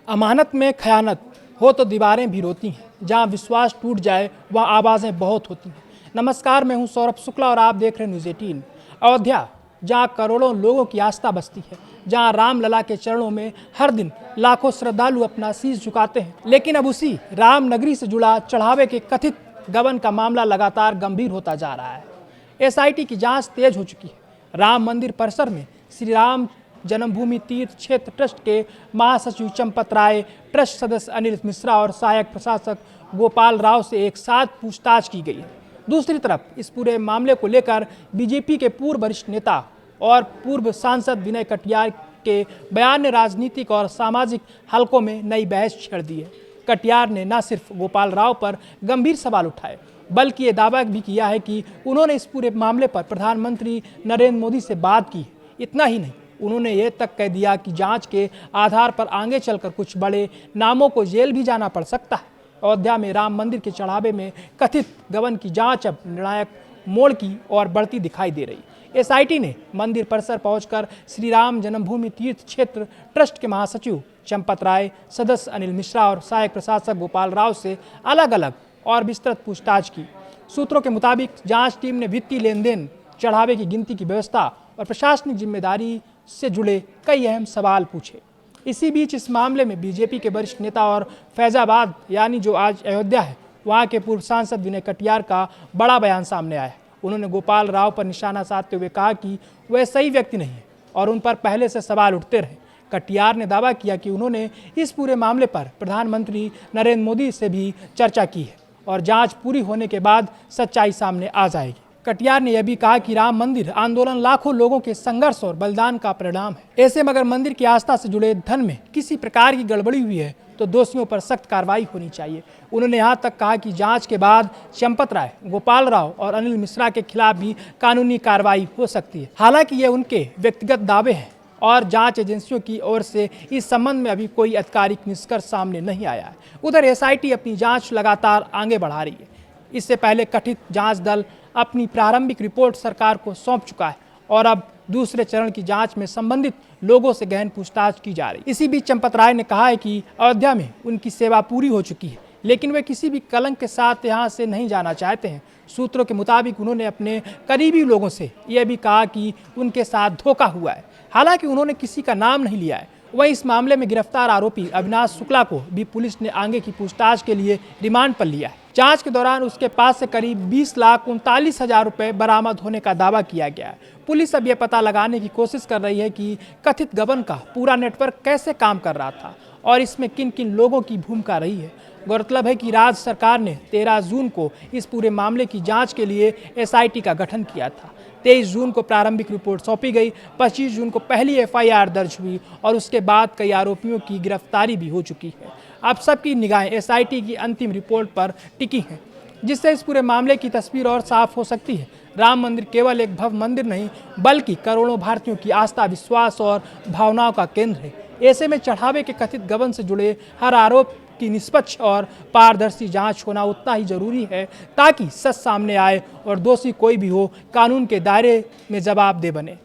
अमानत में खयानत हो तो दीवारें भी रोती हैं, जहां विश्वास टूट जाए वहां आवाज़ें बहुत होती हैं। नमस्कार, मैं हूं सौरभ शुक्ला और आप देख रहे हैं न्यूज़ 18। अयोध्या, जहां करोड़ों लोगों की आस्था बसती है, जहां रामलला के चरणों में हर दिन लाखों श्रद्धालु अपना शीश झुकाते हैं, लेकिन अब उसी राम नगरी से जुड़ा चढ़ावे के कथित गबन का मामला लगातार गंभीर होता जा रहा है। एसआईटी की जांच तेज हो चुकी है। राम मंदिर परिसर में श्री राम जन्मभूमि तीर्थ क्षेत्र ट्रस्ट के महासचिव चंपत राय, ट्रस्ट सदस्य अनिल मिश्रा और सहायक प्रशासक गोपाल राव से एक साथ पूछताछ की गई है। दूसरी तरफ इस पूरे मामले को लेकर बीजेपी के पूर्व वरिष्ठ नेता और पूर्व सांसद विनय कटियार के बयान ने राजनीतिक और सामाजिक हलकों में नई बहस छेड़ दी है। कटियार ने न सिर्फ गोपाल राव पर गंभीर सवाल उठाए, बल्कि ये दावा भी किया है कि उन्होंने इस पूरे मामले पर प्रधानमंत्री नरेंद्र मोदी से बात की है। इतना ही नहीं, उन्होंने ये तक कह दिया कि जांच के आधार पर आगे चलकर कुछ बड़े नामों को जेल भी जाना पड़ सकता है। अयोध्या में राम मंदिर के चढ़ावे में कथित गबन की जांच अब निर्णायक मोड़ की ओर बढ़ती दिखाई दे रही। एसआईटी ने मंदिर परिसर पहुंचकर श्री राम जन्मभूमि तीर्थ क्षेत्र ट्रस्ट के महासचिव चंपत राय, सदस्य अनिल मिश्रा और सहायक प्रशासक गोपाल राव से अलग अलग और विस्तृत पूछताछ की। सूत्रों के मुताबिक जांच टीम ने वित्तीय लेन देन, चढ़ावे की गिनती की व्यवस्था और प्रशासनिक जिम्मेदारी से जुड़े कई अहम सवाल पूछे। इसी बीच इस मामले में बीजेपी के वरिष्ठ नेता और फैजाबाद यानी जो आज अयोध्या है, वहां के पूर्व सांसद विनय कटियार का बड़ा बयान सामने आया है। उन्होंने गोपाल राव पर निशाना साधते हुए कहा कि वह सही व्यक्ति नहीं है और उन पर पहले से सवाल उठते रहे। कटियार ने दावा किया कि उन्होंने इस पूरे मामले पर प्रधानमंत्री नरेंद्र मोदी से भी चर्चा की है और जांच पूरी होने के बाद सच्चाई सामने आ जाएगी। कटियार ने यह भी कहा कि राम मंदिर आंदोलन लाखों लोगों के संघर्ष और बलिदान का परिणाम है। ऐसे में अगर मंदिर की आस्था से जुड़े धन में किसी प्रकार की गड़बड़ी हुई है तो दोषियों पर सख्त कार्रवाई होनी चाहिए। उन्होंने यहाँ तक कहा कि जांच के बाद चंपत राय, गोपाल राव और अनिल मिश्रा के खिलाफ भी कानूनी कार्रवाई हो सकती है। हालांकि ये उनके व्यक्तिगत दावे हैं और जांच एजेंसियों की ओर से इस संबंध में अभी कोई आधिकारिक निष्कर्ष सामने नहीं आया है। उधर एसआईटी अपनी जांच लगातार आगे बढ़ा रही है। इससे पहले गठित जांच दल अपनी प्रारंभिक रिपोर्ट सरकार को सौंप चुका है और अब दूसरे चरण की जांच में संबंधित लोगों से गहन पूछताछ की जा रही। इसी बीच चंपत राय ने कहा है कि अयोध्या में उनकी सेवा पूरी हो चुकी है, लेकिन वे किसी भी कलंक के साथ यहां से नहीं जाना चाहते हैं। सूत्रों के मुताबिक उन्होंने अपने करीबी लोगों से यह भी कहा कि उनके साथ धोखा हुआ है। हालांकि उन्होंने किसी का नाम नहीं लिया है। वहीं इस मामले में गिरफ्तार आरोपी अविनाश शुक्ला को भी पुलिस ने आगे की पूछताछ के लिए रिमांड पर लिया है। जांच के दौरान उसके पास से करीब 20,39,000 रुपए बरामद होने का दावा किया गया है। पुलिस अब यह पता लगाने की कोशिश कर रही है कि कथित गबन का पूरा नेटवर्क कैसे काम कर रहा था और इसमें किन किन लोगों की भूमिका रही है। गौरतलब है कि राज्य सरकार ने 13 जून को इस पूरे मामले की जांच के लिए एसआईटी का गठन किया था। 23 जून को प्रारंभिक रिपोर्ट सौंपी गई। 25 जून को पहली एफआईआर दर्ज हुई और उसके बाद कई आरोपियों की गिरफ्तारी भी हो चुकी है। अब सबकी निगाहें एसआईटी की अंतिम रिपोर्ट पर टिकी हैं, जिससे इस पूरे मामले की तस्वीर और साफ हो सकती है। राम मंदिर केवल एक भव्य मंदिर नहीं, बल्कि करोड़ों भारतीयों की आस्था, विश्वास और भावनाओं का केंद्र है। ऐसे में चढ़ावे के कथित गबन से जुड़े हर आरोप की निष्पक्ष और पारदर्शी जांच होना उतना ही जरूरी है, ताकि सच सामने आए और दोषी कोई भी हो कानून के दायरे में जवाबदेह बने।